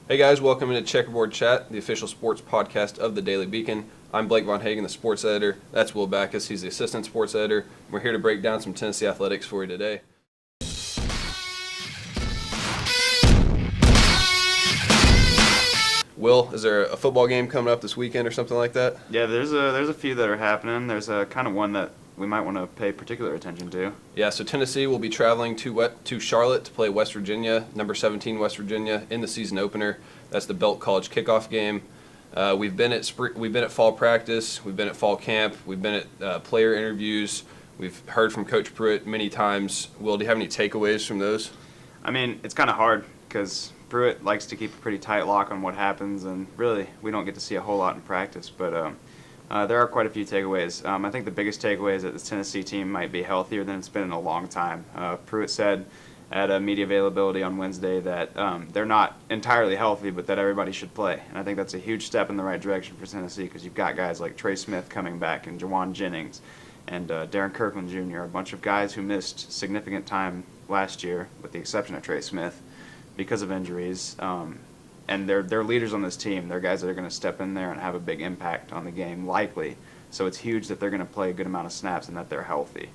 Hey guys, welcome to Checkerboard Chat, the official sports podcast of the Daily Beacon. I'm Blake Von Hagen, the sports editor. That's Will Backus, he's the assistant sports editor. We're here to break down some Tennessee athletics for you today. Will, is there a football game coming up this weekend or something like that? Yeah, there's a few that are happening. There's a kind of one that we might want to pay particular attention to. Yeah, so Tennessee will be traveling to Charlotte to play West Virginia, number 17 West Virginia, in the season opener. That's the Belk College kickoff game. We've been at fall practice, we've been at fall camp, we've been at player interviews. We've heard from Coach Pruitt many times. Will, do you have any takeaways from those? I mean, it's kind of hard because Pruitt likes to keep a pretty tight lock on what happens, and really we don't get to see a whole lot in practice. But there are quite a few takeaways. I think the biggest takeaway is that the Tennessee team might be healthier than it's been in a long time. Pruitt said at a media availability on Wednesday that they're not entirely healthy, but that everybody should play. And I think that's a huge step in the right direction for Tennessee because you've got guys like Trey Smith coming back and Jawan Jennings and Darren Kirkland Jr., a bunch of guys who missed significant time last year, with the exception of Trey Smith, because of injuries. And they're leaders on this team. They're guys that are going to step in there and have a big impact on the game, likely. So it's huge that they're going to play a good amount of snaps and that they're healthy.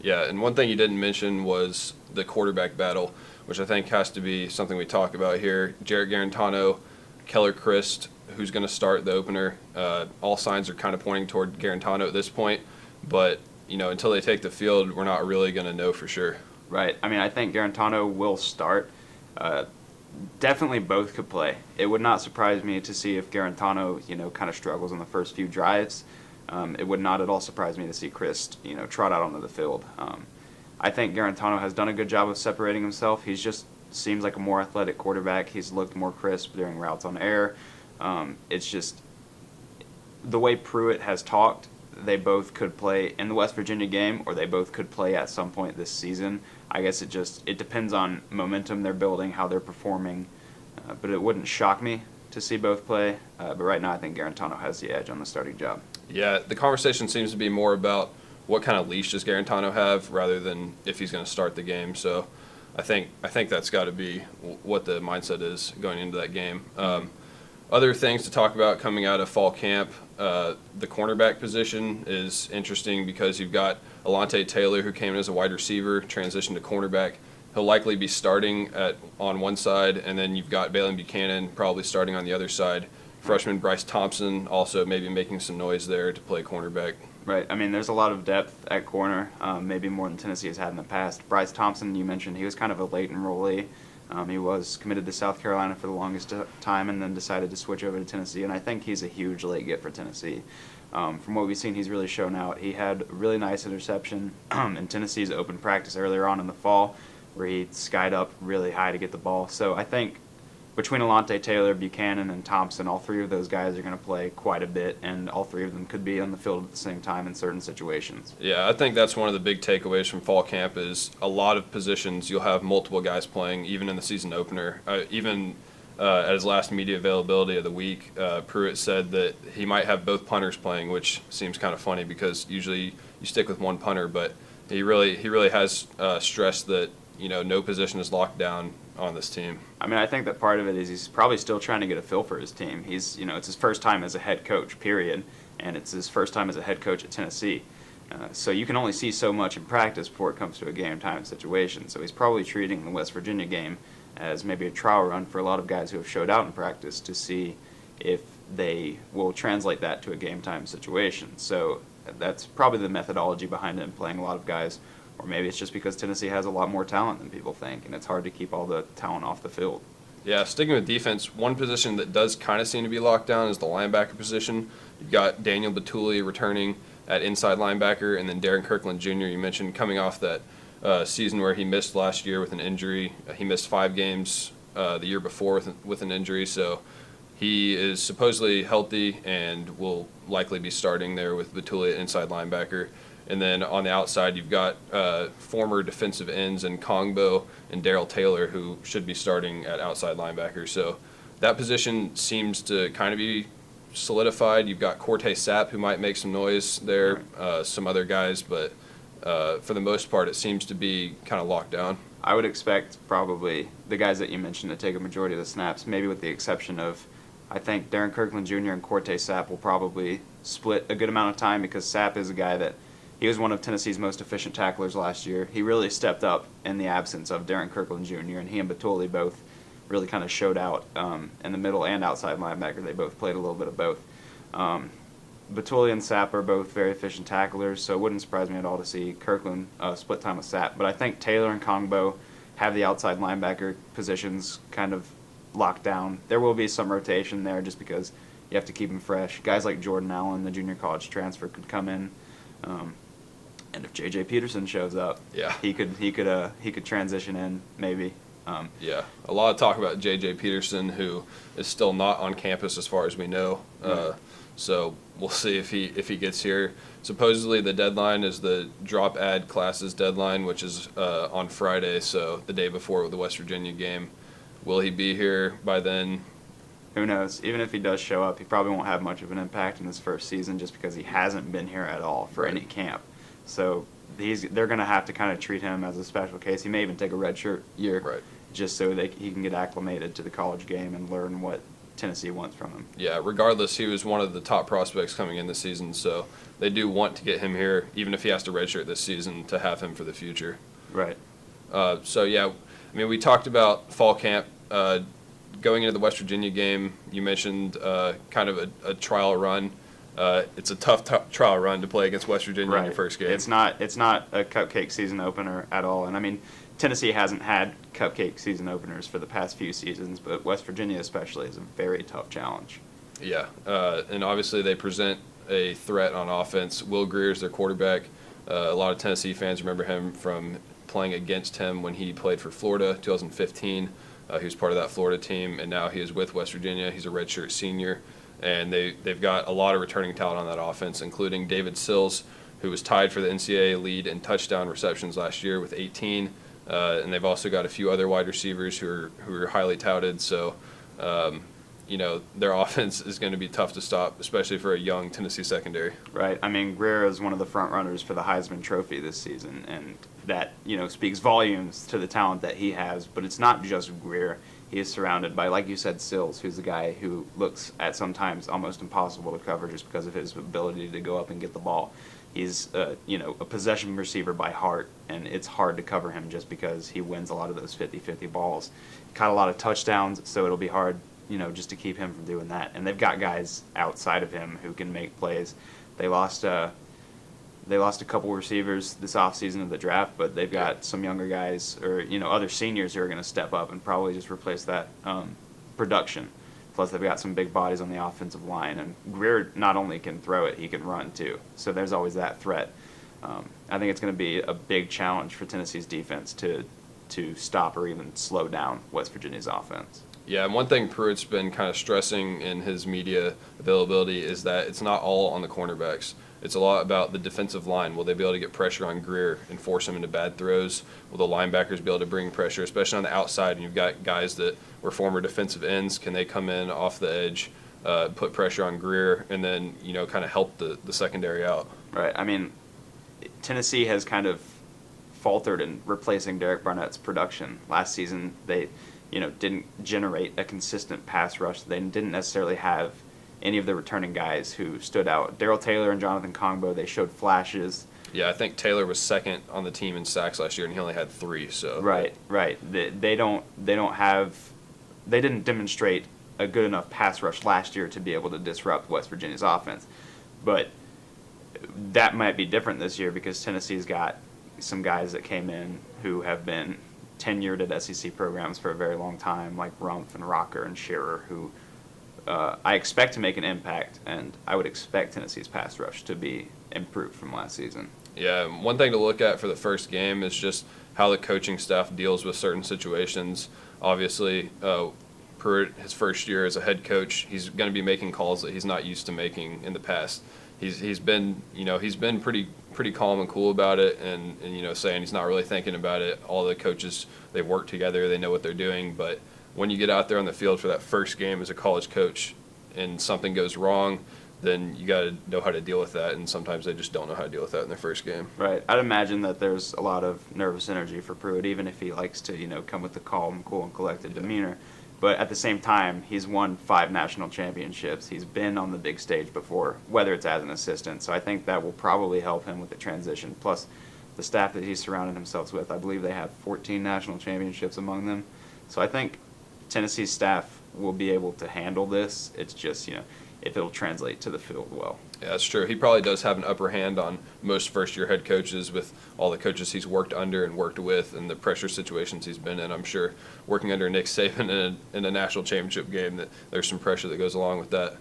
Yeah, and one thing you didn't mention was the quarterback battle, which I think has to be something we talk about here. Jarrett Garantano, Keller Christ, who's going to start the opener. All signs are kind of pointing toward Garantano at this point, but until they take the field, we're not really going to know for sure. Right. I mean, I think Garantano will start. Definitely both could play. It would not surprise me to see if Garantano, kind of struggles in the first few drives. It would not at all surprise me to see Christ, trot out onto the field. I think Garantano has done a good job of separating himself. He's just seems like a more athletic quarterback. He's looked more crisp during routes on air. It's just the way Pruitt has talked. They both could play in the West Virginia game, or they both could play at some point this season. I guess it depends on momentum they're building, how they're performing. But it wouldn't shock me to see both play. But right now I think Garantano has the edge on the starting job. Yeah, the conversation seems to be more about what kind of leash does Garantano have rather than if he's going to start the game. So I think that's got to be what the mindset is going into that game. Other things to talk about coming out of fall camp, the cornerback position is interesting because you've got Alontae Taylor, who came in as a wide receiver, transitioned to cornerback. He'll likely be starting on one side, and then you've got Balin Buchanan probably starting on the other side. Freshman Bryce Thompson also maybe making some noise there to play cornerback. Right. I mean, there's a lot of depth at corner, maybe more than Tennessee has had in the past. Bryce Thompson, you mentioned, he was kind of a late enrollee. He was committed to South Carolina for the longest time and then decided to switch over to Tennessee, and I think he's a huge late get for Tennessee. From what we've seen, he's really shown out. He had a really nice interception in Tennessee's open practice earlier on in the fall where he skied up really high to get the ball. So I think between Alontae Taylor, Buchanan, and Thompson, all three of those guys are going to play quite a bit, and all three of them could be on the field at the same time in certain situations. Yeah, I think that's one of the big takeaways from fall camp is a lot of positions you'll have multiple guys playing, even in the season opener. At his last media availability of the week, Pruitt said that he might have both punters playing, which seems kind of funny because usually you stick with one punter, but he really has stressed that no position is locked down on this team. I mean, I think that part of it is he's probably still trying to get a feel for his team. It's his first time as a head coach, period, and it's his first time as a head coach at Tennessee. So you can only see so much in practice before it comes to a game time situation. So he's probably treating the West Virginia game as maybe a trial run for a lot of guys who have showed out in practice to see if they will translate that to a game time situation. So that's probably the methodology behind him playing a lot of guys. Or maybe it's just because Tennessee has a lot more talent than people think, and it's hard to keep all the talent off the field. Yeah, sticking with defense, one position that does kind of seem to be locked down is the linebacker position. You've got Daniel Batuli returning at inside linebacker, and then Darren Kirkland Jr., you mentioned, coming off that season where he missed last year with an injury. He missed 5 games the year before with an injury, so he is supposedly healthy and will likely be starting there with Batuli at inside linebacker. And then on the outside, you've got former defensive ends in Kongbo and Darrell Taylor, who should be starting at outside linebacker. So that position seems to kind of be solidified. You've got Corte Sapp, who might make some noise there, some other guys, but for the most part, it seems to be kind of locked down. I would expect probably the guys that you mentioned to take a majority of the snaps, maybe with the exception of, I think Darren Kirkland Jr. and Corte Sapp will probably split a good amount of time because Sapp is a guy that he was one of Tennessee's most efficient tacklers last year. He really stepped up in the absence of Darren Kirkland Jr., and he and Batuli both really kind of showed out in the middle and outside linebacker. They both played a little bit of both. Batuli and Sapp are both very efficient tacklers, so it wouldn't surprise me at all to see Kirkland split time with Sapp. But I think Taylor and Kongbo have the outside linebacker positions kind of locked down. There will be some rotation there just because you have to keep them fresh. Guys like Jordan Allen, the junior college transfer, could come in. And if J.J. Peterson shows up, yeah, he could transition in maybe. Yeah, a lot of talk about J.J. Peterson, who is still not on campus as far as we know. So we'll see if he gets here. Supposedly the deadline is the drop add classes deadline, which is on Friday, so the day before the West Virginia game. Will he be here by then? Who knows? Even if he does show up, he probably won't have much of an impact in his first season just because he hasn't been here at all for any camp. So they're going to have to kind of treat him as a special case. He may even take a redshirt year just so he can get acclimated to the college game and learn what Tennessee wants from him. Yeah, regardless, he was one of the top prospects coming in this season, so they do want to get him here, even if he has to redshirt this season, to have him for the future. Right. So, yeah, I mean, we talked about fall camp. Going into the West Virginia game, you mentioned kind of a trial run. It's a tough trial run to play against West Virginia in your first game. It's not a cupcake season opener at all. And, I mean, Tennessee hasn't had cupcake season openers for the past few seasons, but West Virginia especially is a very tough challenge. Yeah, and obviously they present a threat on offense. Will Greer's their quarterback. A lot of Tennessee fans remember him from playing against him when he played for Florida, 2015. He was part of that Florida team, and now he is with West Virginia. He's a redshirt senior, and they've got a lot of returning talent on that offense, including David Sills, who was tied for the NCAA lead in touchdown receptions last year with 18. And they've also got a few other wide receivers who are highly touted. So, their offense is going to be tough to stop, especially for a young Tennessee secondary. Right. I mean, Greer is one of the front runners for the Heisman Trophy this season, and that speaks volumes to the talent that he has. But it's not just Greer. He is surrounded by, like you said, Sills, who's a guy who looks at sometimes almost impossible to cover just because of his ability to go up and get the ball. He's a possession receiver by heart, and it's hard to cover him just because he wins a lot of those 50-50 balls. Caught a lot of touchdowns, so it'll be hard, just to keep him from doing that. And they've got guys outside of him who can make plays. They lost a couple receivers this offseason of the draft, but they've got some younger guys or other seniors who are going to step up and probably just replace that production. Plus, they've got some big bodies on the offensive line, and Greer not only can throw it, he can run too. So there's always that threat. I think it's going to be a big challenge for Tennessee's defense to stop or even slow down West Virginia's offense. Yeah, and one thing Pruitt's been kind of stressing in his media availability is that it's not all on the cornerbacks. It's a lot about the defensive line. Will they be able to get pressure on Greer and force him into bad throws? Will the linebackers be able to bring pressure, especially on the outside? And you've got guys that were former defensive ends. Can they come in off the edge, put pressure on Greer, and then kind of help the secondary out? Right. I mean, Tennessee has kind of faltered in replacing Derek Barnett's production. Last season, they didn't generate a consistent pass rush. They didn't necessarily have any of the returning guys who stood out. Darrell Taylor and Jonathan Kongbo, they showed flashes. Yeah, I think Taylor was second on the team in sacks last year, and he only had 3. So right. They didn't demonstrate a good enough pass rush last year to be able to disrupt West Virginia's offense. But that might be different this year because Tennessee's got some guys that came in who have been tenured at SEC programs for a very long time, like Rumpf and Rocker and Shearer, who I expect to make an impact, and I would expect Tennessee's pass rush to be improved from last season. Yeah, one thing to look at for the first game is just how the coaching staff deals with certain situations. Obviously, Pruitt, his first year as a head coach, he's going to be making calls that he's not used to making in the past. He's been pretty calm and cool about it, and saying he's not really thinking about it. All the coaches, they've worked together, they know what they're doing, but when you get out there on the field for that first game as a college coach and something goes wrong, then you got to know how to deal with that, and sometimes they just don't know how to deal with that in their first game. Right. I'd imagine that there's a lot of nervous energy for Pruitt, even if he likes to, come with the calm, cool, and collected demeanor. But at the same time, he's won 5 national championships. He's been on the big stage before, whether it's as an assistant. So I think that will probably help him with the transition. Plus, the staff that he's surrounded himself with, I believe they have 14 national championships among them. So I think Tennessee's staff will be able to handle this. It's just, if it'll translate to the field well. Yeah, that's true. He probably does have an upper hand on most first-year head coaches with all the coaches he's worked under and worked with and the pressure situations he's been in. I'm sure working under Nick Saban in a national championship game, that there's some pressure that goes along with that.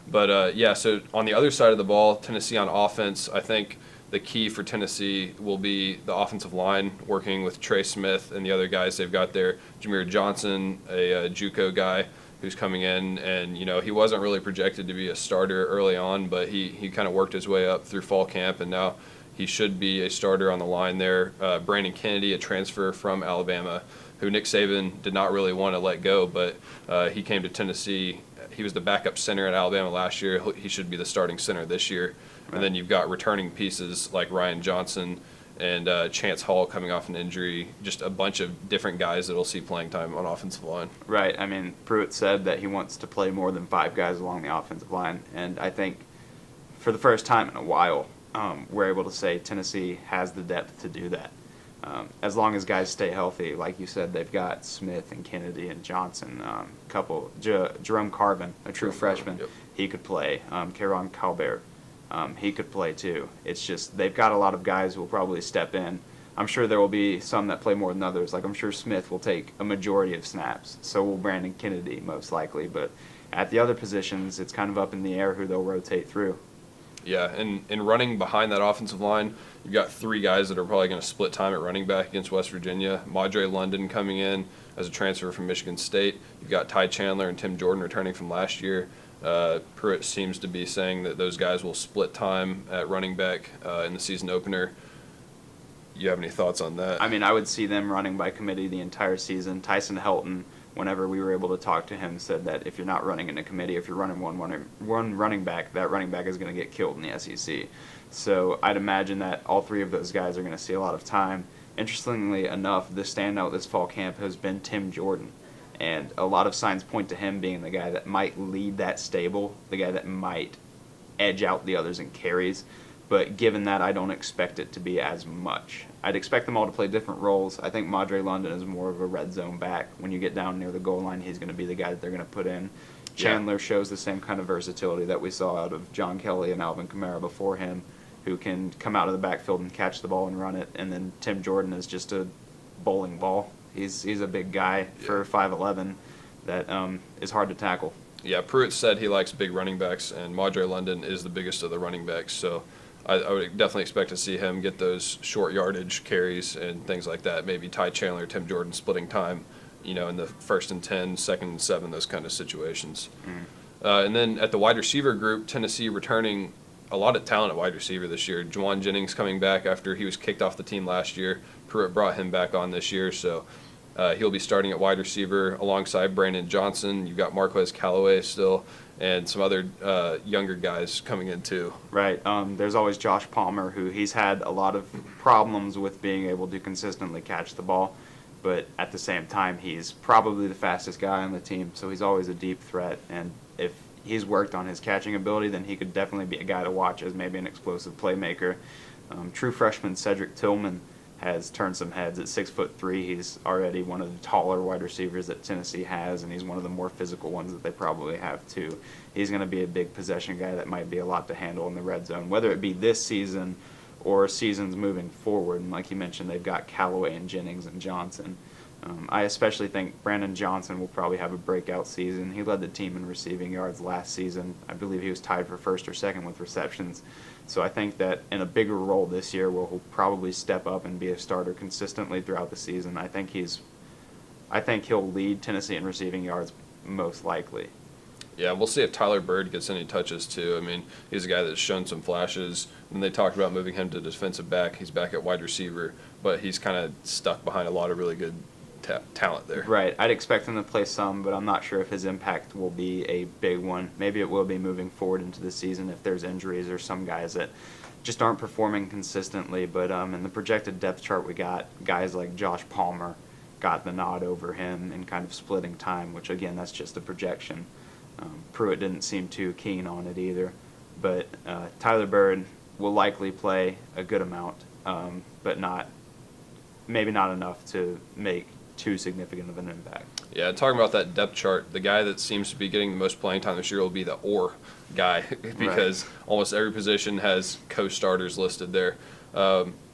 But, so on the other side of the ball, Tennessee on offense, I think the key for Tennessee will be the offensive line, working with Trey Smith and the other guys they've got there. Jameer Johnson, a JUCO guy who's coming in, and he wasn't really projected to be a starter early on, but he kind of worked his way up through fall camp, and now he should be a starter on the line there. Brandon Kennedy, a transfer from Alabama, who Nick Saban did not really want to let go, but he came to Tennessee. He was the backup center at Alabama last year. He should be the starting center this year. Right. And then you've got returning pieces like Ryan Johnson and Chance Hall coming off an injury, just a bunch of different guys that will see playing time on offensive line. Right. I mean, Pruitt said that he wants to play more than 5 guys along the offensive line, and I think for the first time in a while, we're able to say Tennessee has the depth to do that. As long as guys stay healthy, like you said, they've got Smith and Kennedy and Johnson, Jerome Carvin, a true freshman, yep. He could play. Kieran Calbert, he could play too. It's just they've got a lot of guys who will probably step in. I'm sure there will be some that play more than others. Like I'm sure Smith will take a majority of snaps. So will Brandon Kennedy most likely. But at the other positions, it's kind of up in the air who they'll rotate through. Yeah, and running behind that offensive line, you've got 3 guys that are probably going to split time at running back against West Virginia. Madre London coming in as a transfer from Michigan State. You've got Ty Chandler and Tim Jordan returning from last year. Pruitt seems to be saying that those guys will split time at running back in the season opener. You have any thoughts on that? I mean, I would see them running by committee the entire season. Tyson Helton, whenever we were able to talk to him, said that if you're not running in a committee, if you're running one running back, that running back is going to get killed in the SEC. So I'd imagine that all 3 of those guys are going to see a lot of time. Interestingly enough, the standout this fall camp has been Tim Jordan. And a lot of signs point to him being the guy that might lead that stable, the guy that might edge out the others in carries. But given that, I don't expect it to be as much. I'd expect them all to play different roles. I think Madre London is more of a red zone back. When you get down near the goal line, he's going to be the guy that they're going to put in. Chandler shows the same kind of versatility that we saw out of John Kelly and Alvin Kamara before him, who can come out of the backfield and catch the ball and run it. And then Tim Jordan is just a bowling ball. He's a big guy for 5'11", that is hard to tackle. Yeah, Pruitt said he likes big running backs, and Madre London is the biggest of the running backs. So I would definitely expect to see him get those short yardage carries and things like that. Maybe Ty Chandler, Tim Jordan splitting time, in the 1st and 10, 2nd and 7, those kind of situations. And then at the wide receiver group, Tennessee returning a lot of talent at wide receiver this year. Juwan Jennings coming back after he was kicked off the team last year. Pruitt brought him back on this year, so he'll be starting at wide receiver alongside Brandon Johnson. You've got Marquez Callaway still, and some other younger guys coming in too. Right. There's always Josh Palmer, who he's had a lot of problems with being able to consistently catch the ball, but at the same time, he's probably the fastest guy on the team, so he's always a deep threat. And if he's worked on his catching ability, then he could definitely be a guy to watch as maybe an explosive playmaker. True freshman Cedric Tillman has turned some heads. At 6'3", he's already one of the taller wide receivers that Tennessee has, and he's one of the more physical ones that they probably have too. He's going to be a big possession guy that might be a lot to handle in the red zone, whether it be this season or seasons moving forward. And like you mentioned, they've got Callaway and Jennings and Johnson. I especially think Brandon Johnson will probably have a breakout season. He led the team in receiving yards last season. I believe he was tied for 1st or 2nd with receptions. So I think that in a bigger role this year, where he'll probably step up and be a starter consistently throughout the season, I think he'll lead Tennessee in receiving yards most likely. Yeah, we'll see if Tyler Bird gets any touches too. I mean, he's a guy that's shown some flashes. When they talked about moving him to defensive back, he's back at wide receiver, but he's kind of stuck behind a lot of really good talent there. Right. I'd expect him to play some, but I'm not sure if his impact will be a big one. Maybe it will be moving forward into the season if there's injuries or some guys that just aren't performing consistently. But in the projected depth chart, we got guys like Josh Palmer got the nod over him in kind of splitting time, which, again, that's just a projection. Pruitt didn't seem too keen on it either. But Tyler Bird will likely play a good amount, but maybe not enough to make too significant of an impact. Yeah, talking about that depth chart, the guy that seems to be getting the most playing time this year will be the or guy because almost every position has co-starters listed there.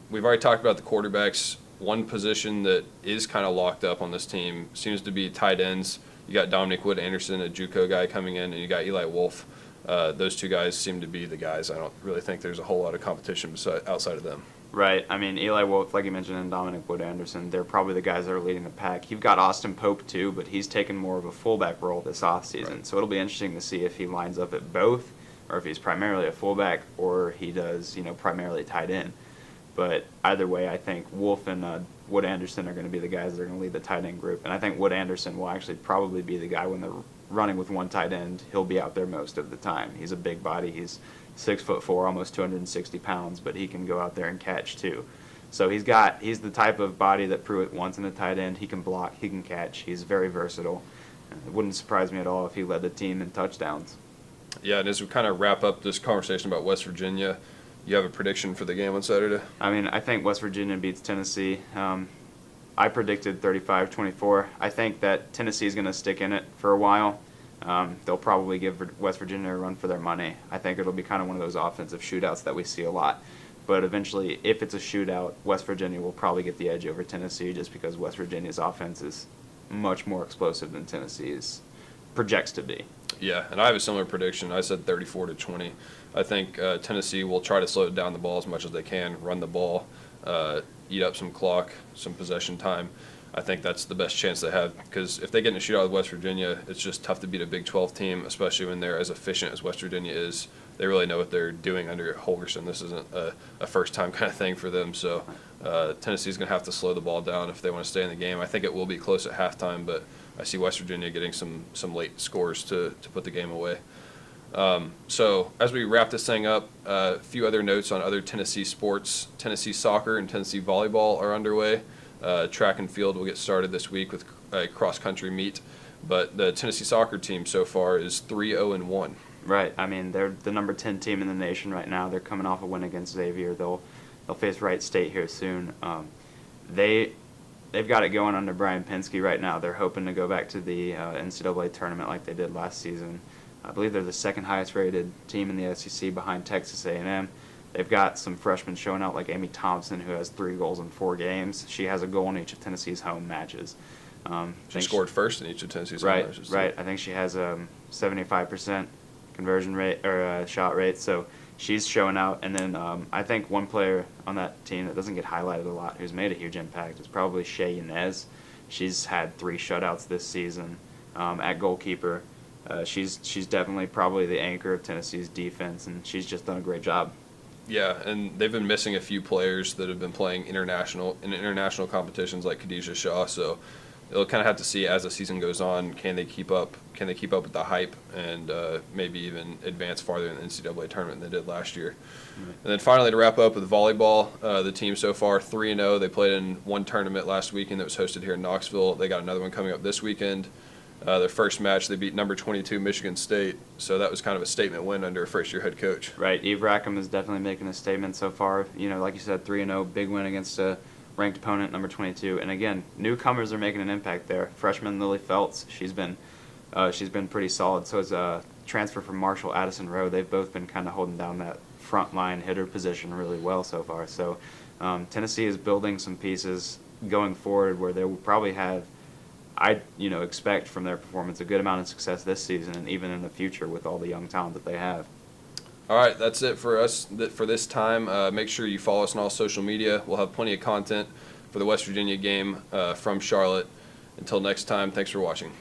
We've already talked about the quarterbacks. One position that is kind of locked up on this team seems to be tight ends. You got Dominic Wood-Anderson, a JUCO guy coming in, and you got Eli Wolf. Those two guys seem to be the guys. I don't really think there's a whole lot of competition outside of them. Right. I mean, Eli Wolf, like you mentioned, and Dominic Wood-Anderson, they're probably the guys that are leading the pack. You've got Austin Pope, too, but he's taken more of a fullback role this offseason. Right. So it'll be interesting to see if he lines up at both, or if he's primarily a fullback, or he does, primarily tight end. But either way, I think Wolf and Wood-Anderson are going to be the guys that are going to lead the tight end group. And I think Wood-Anderson will actually probably be the guy when they're running with one tight end. He'll be out there most of the time. He's a big body. He's 6'4", almost 260 pounds, but he can go out there and catch too. So he's the type of body that Pruitt wants in a tight end. He can block, he can catch. He's very versatile. It wouldn't surprise me at all if he led the team in touchdowns. Yeah, and as we kind of wrap up this conversation about West Virginia, you have a prediction for the game on Saturday? I mean, I think West Virginia beats Tennessee. I predicted 35-24. I think that Tennessee is going to stick in it for a while. They'll probably give West Virginia a run for their money. I think it'll be kind of one of those offensive shootouts that we see a lot. But eventually, if it's a shootout, West Virginia will probably get the edge over Tennessee just because West Virginia's offense is much more explosive than Tennessee's projects to be. Yeah, and I have a similar prediction. I said 34-20. I think Tennessee will try to slow down the ball as much as they can, run the ball, eat up some clock, some possession time. I think that's the best chance they have because if they get in a shootout with West Virginia, it's just tough to beat a Big 12 team, especially when they're as efficient as West Virginia is. They really know what they're doing under Holgorsen. This isn't a first-time kind of thing for them. So Tennessee's going to have to slow the ball down if they want to stay in the game. I think it will be close at halftime, but I see West Virginia getting some late scores to put the game away. So as we wrap this thing up, a few other notes on other Tennessee sports. Tennessee soccer and Tennessee volleyball are underway. Track and field will get started this week with a cross-country meet. But the Tennessee soccer team so far is 3-0-1. Right. I mean, they're the number 10 team in the nation right now. They're coming off a win against Xavier. They'll face Wright State here soon. They've got it going under Brian Penske right now. They're hoping to go back to the NCAA tournament like they did last season. I believe they're the second highest rated team in the SEC behind Texas A&M. They've got some freshmen showing out like Amy Thompson, who has 3 goals in 4 games. She has a goal in each of Tennessee's home matches. She scored first in each of Tennessee's home matches. Right. I think she has a 75% conversion rate or shot rate. So she's showing out. And then I think one player on that team that doesn't get highlighted a lot, who's made a huge impact, is probably Shea Yanez. She's had 3 shutouts this season at goalkeeper. She's definitely probably the anchor of Tennessee's defense, and she's just done a great job. Yeah, and they've been missing a few players that have been playing in international competitions like Khadijah Shaw. So they'll kind of have to see as the season goes on, can they keep up? Can they keep up with the hype and maybe even advance farther in the NCAA tournament than they did last year? Mm-hmm. And then finally, to wrap up with volleyball, the team so far 3-0. They played in one tournament last weekend that was hosted here in Knoxville. They got another one coming up this weekend. Their first match, they beat number 22 Michigan State, so that was kind of a statement win under a first-year head coach. Right, Eve Rackham is definitely making a statement so far. Like you said, 3-0, big win against a ranked opponent, number 22. And again, newcomers are making an impact there. Freshman Lily Feltz, she's been pretty solid. So is a transfer from Marshall, Addison Rowe. They've both been kind of holding down that front line hitter position really well so far. So Tennessee is building some pieces going forward where they will probably have, I expect from their performance a good amount of success this season and even in the future with all the young talent that they have. All right, that's it for us for this time. Make sure you follow us on all social media. We'll have plenty of content for the West Virginia game from Charlotte. Until next time, thanks for watching.